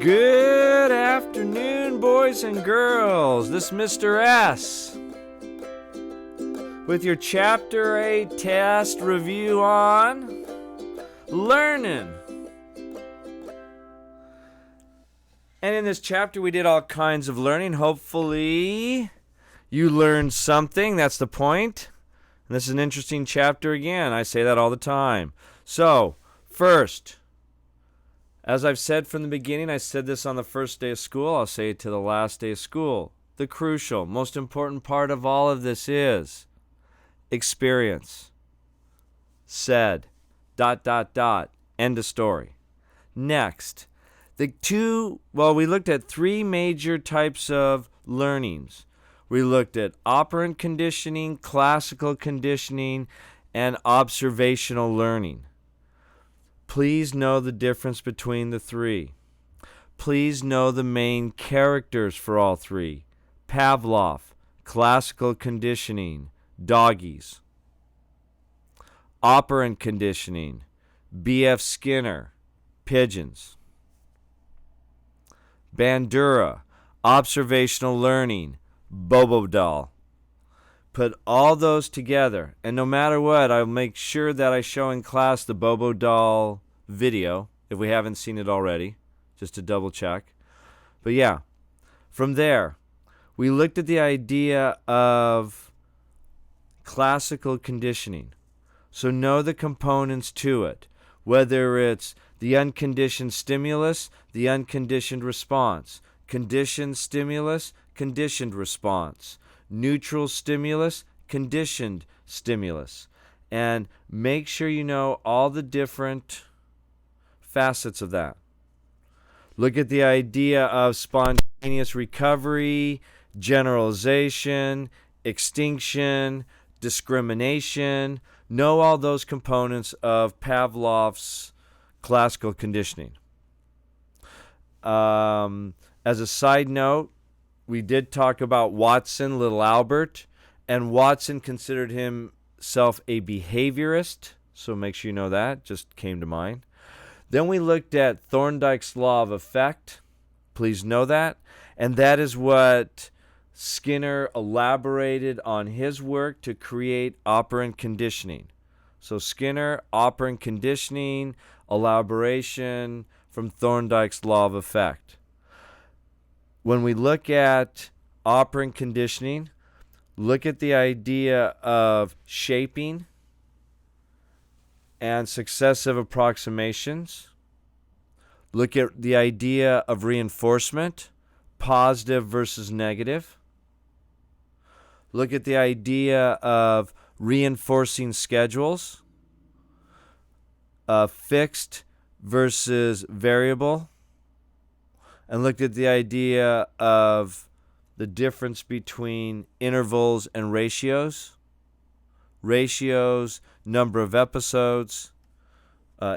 Good afternoon, boys and girls. This is Mr. S with your Chapter 8 test review on learning. And in this chapter, we did all kinds of learning. Hopefully, you learned something. That's the point. And this is an interesting chapter again. I say that all the time. So, first, as I've said from the beginning, I said this on the first day of school. I'll say it to the last day of school. The crucial, most important part of all of this is experience. Said. ... End of story. Next, we looked at three major types of learnings. We looked at operant conditioning, classical conditioning, and observational learning. Please know the difference between the three. Please know the main characters for all three. Pavlov, classical conditioning, doggies. Operant conditioning, B.F. Skinner, pigeons. Bandura, observational learning, Bobo doll. Put all those together, and no matter what, I'll make sure that I show in class the Bobo doll video, if we haven't seen it already, just to double check. But yeah, from there, we looked at the idea of classical conditioning. So know the components to it, whether it's the unconditioned stimulus, the unconditioned response, conditioned stimulus, conditioned response, neutral stimulus, conditioned stimulus. And make sure you know all the different facets of that. Look at the idea of spontaneous recovery, generalization, extinction, discrimination. Know all those components of Pavlov's classical conditioning. As a side note, we did talk about Watson, Little Albert, and Watson considered himself a behaviorist, so make sure you know that, just came to mind. Then we looked at Thorndike's law of effect, please know that, and that is what Skinner elaborated on his work to create operant conditioning. So Skinner, operant conditioning, elaboration from Thorndike's law of effect. When we look at operant conditioning, look at the idea of shaping and successive approximations. Look at the idea of reinforcement, positive versus negative. Look at the idea of reinforcing schedules, fixed versus variable. And looked at the idea of the difference between intervals and ratios. Ratios, number of episodes,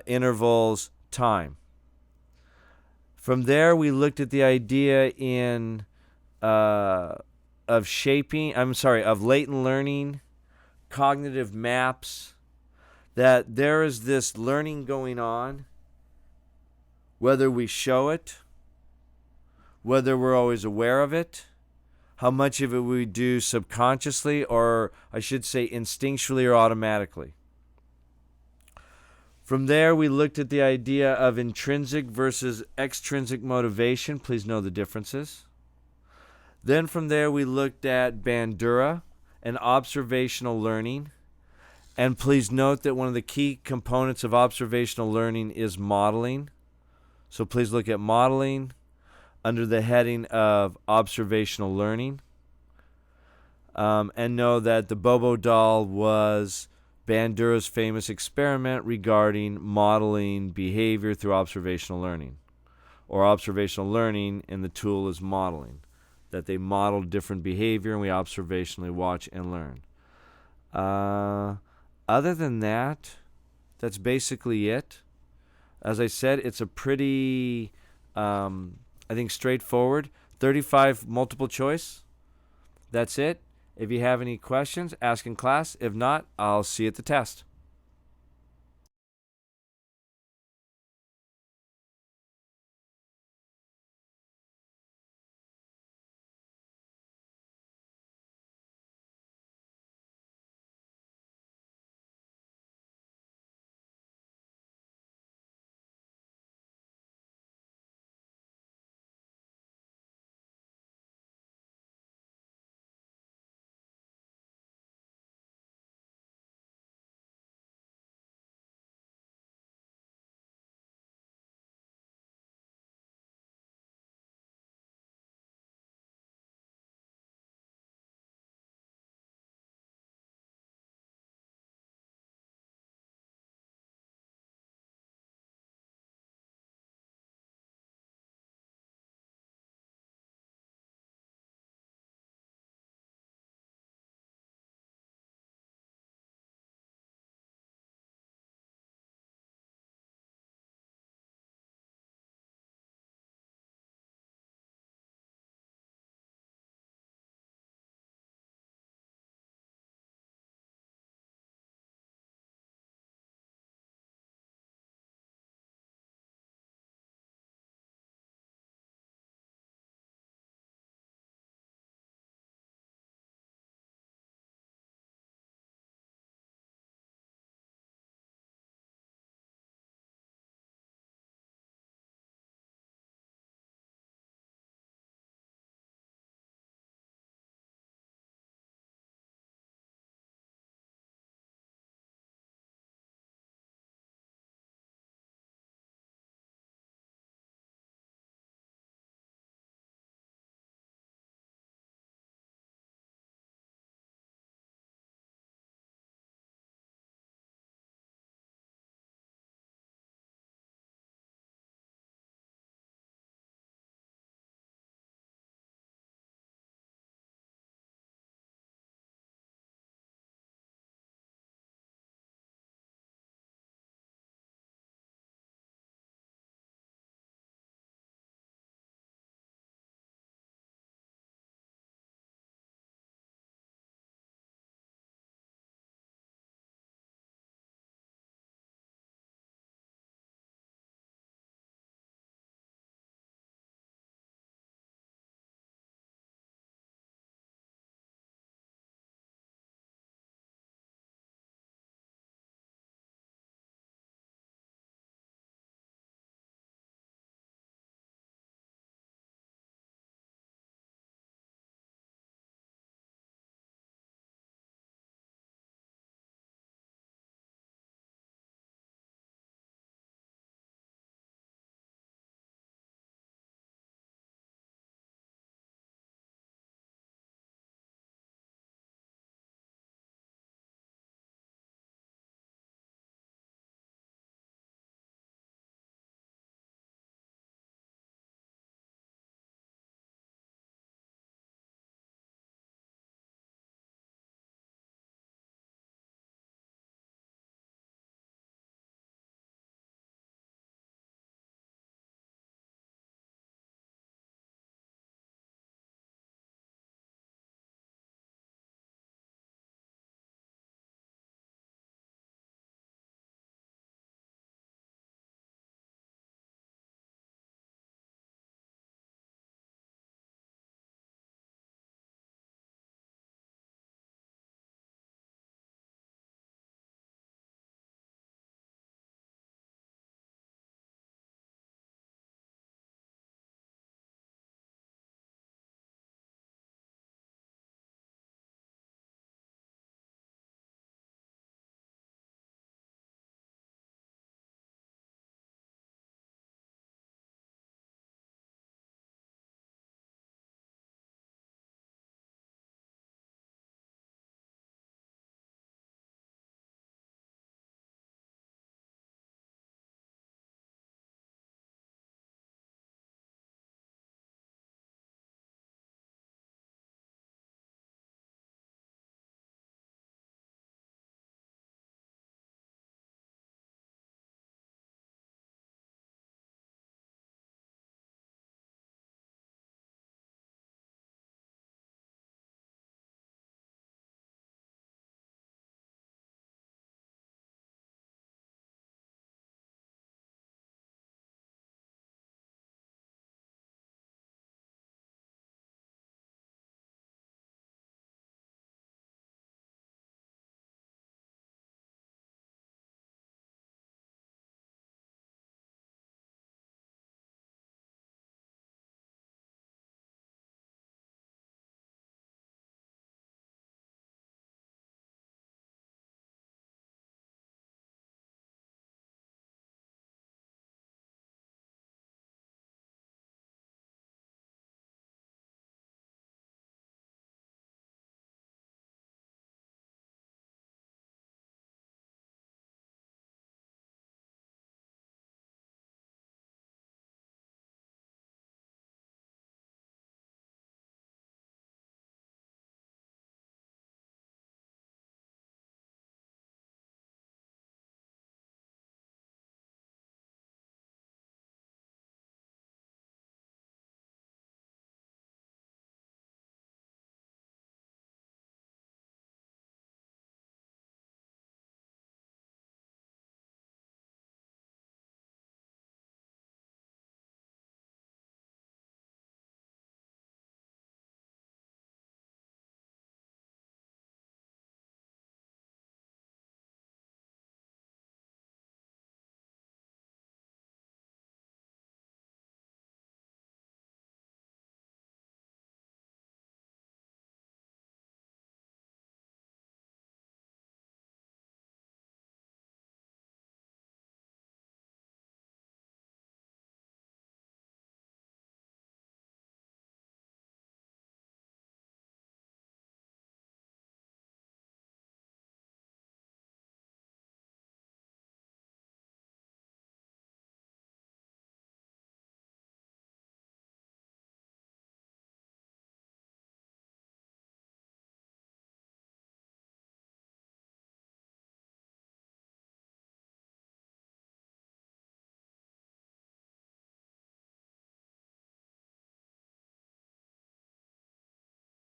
intervals, time. From there, we looked at the idea of latent learning, cognitive maps, that there is this learning going on, whether we show it, whether we're always aware of it, how much of it we do subconsciously, or I should say instinctually or automatically. From there, we looked at the idea of intrinsic versus extrinsic motivation. Please know the differences. Then from there, we looked at Bandura and observational learning. And please note that one of the key components of observational learning is modeling. So please look at modeling under the heading of observational learning. And know that the Bobo doll was Bandura's famous experiment regarding modeling behavior through observational learning. Or observational learning, and the tool is modeling. That they modeled different behavior and we observationally watch and learn. Other than that, that's basically it. As I said, it's a pretty, straightforward 35 multiple choice. That's it. If you have any questions, ask in class. If not, I'll see you at the test.